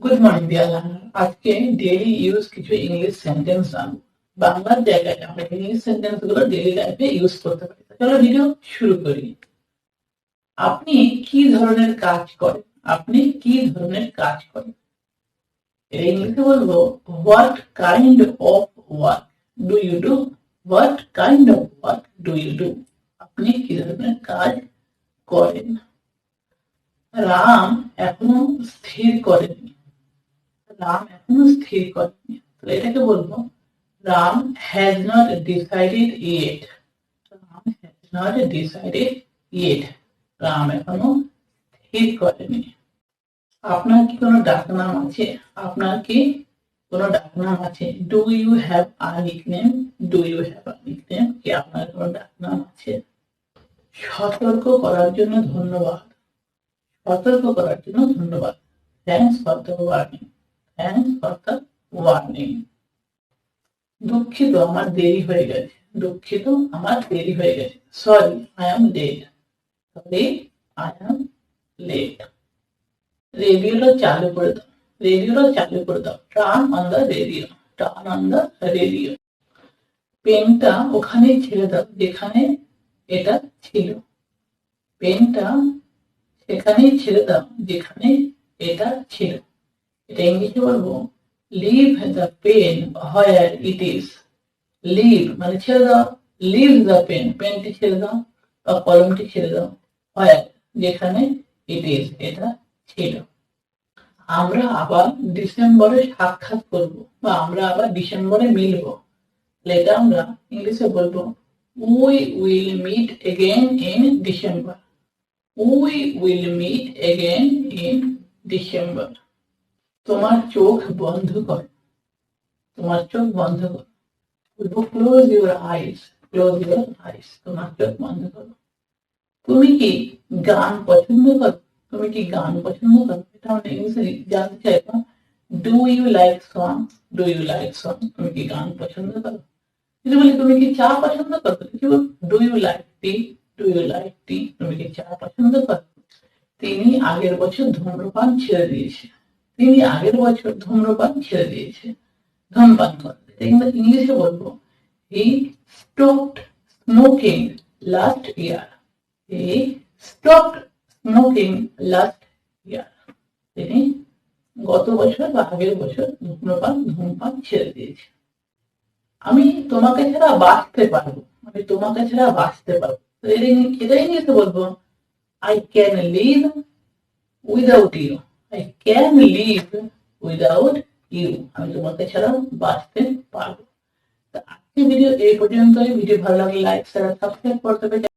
Good morning deer learner. আজকে daily use কিছু English sentence জানবো। বাংলার জায়গায় আমরা ইংলিশ সেন্টেন্স গুলো ডেইলি লাইফে ইউজ করতে পারি। চলো ভিডিও শুরু করি। আপনি কি ধরনের কাজ করেন? আপনি কি ধরনের কাজ করেন? এর ইংলিশে বলবো what kind of work do you do? What kind of work do you do? আপনি কি ধরনের কাজ করেন? রাম এখনো স্থির করেননি। রাম এখনো স্থির করেনি, তো এটাকে বলবো Ram has not decided yet. Ram has not decided yet. Ram এখনো স্থির করেনি। আপনার কি কোনো ডাকনাম আছে? আপনার কি কোনো ডাকনাম আছে? Do you have a nickname? Do you have a nickname? কি আপনার কোনো ডাকনাম আছে? সতর্ক করার জন্য ধন্যবাদ। সতর্ক করার জন্য ধন্যবাদ। Thanks for the warning. Thanks for the warning. দুঃখিত আমার দেরি হয়ে গেছে। দুঃখিত আমার দেরি হয়ে গেছে। Sorry I am late. Sorry I am late. রেডিওটা চালু করে দাও। রেডিওটা চালু করে দাও। Turn on the radio. Turn on the radio. পেনটা ওখানেই ছেড়ে দাও যেখানে এটা ছিল। পেনটা সেখানেই ছেড়ে দাও যেখানে এটা ছিল। এটা ইংলিশে বলবো leave the pen where it is. Leave মানে ছেড়ে দাও। লিভ দ্য পেন, পেনটি ছেড়ে দাও বা কলমটি ছেড়ে দাও। হোয়ার যেখানে ইট ইজ এটা ছিল। আমরা আবার ডিসেম্বরে সাক্ষাৎ করব বা আমরা আবার ডিসেম্বরে মিলব। এটা আমরা ইংলিশে বলবো we will meet again in December. We will meet again in December. তোমার চোখ বন্ধ কর। তোমার চোখ বন্ধ কর। Close your eyes. Close your eyes. তোমার চোখ বন্ধ করো। তুমি কি গান পছন্দ করো? তুমি কি গান পছন্দ করো? এটা আমরা ইংলিশে জানতে চাইবো do you like song? Do you like song? তুমি কি গান পছন্দ করো? যদি বলি তুমি কি চা পছন্দ করো? Do you like tea? Do you like tea? তুমি কি চা পছন্দ করো? তিনি আগের বছর ধূম্রপান ছেড়ে দিয়েছে। তিনি আগের বছর ধূম্রপান ছেড়ে দিয়েছে। ধূমপান করে। ইংলিশে বলবো he stopped smoking last year. He stopped smoking last year. তিনি গত বছর বা আগের বছর ধূমপান ছেড়ে দিয়েছে। আমি তোমাকে ছাড়া বাঁচতে পারবো। আমি তোমাকে ছাড়া বাঁচতে পারবো। এটা ইংলিশে বলবো I can live without you. I can live without you. আমি তোমাকে ছাড়া বাঁচতে পারবো। তো আজকের ভিডিও এই পর্যন্তই। ভিডিও ভালো লাগলে লাইক শেয়ার সাবস্ক্রাইব করতে হবে।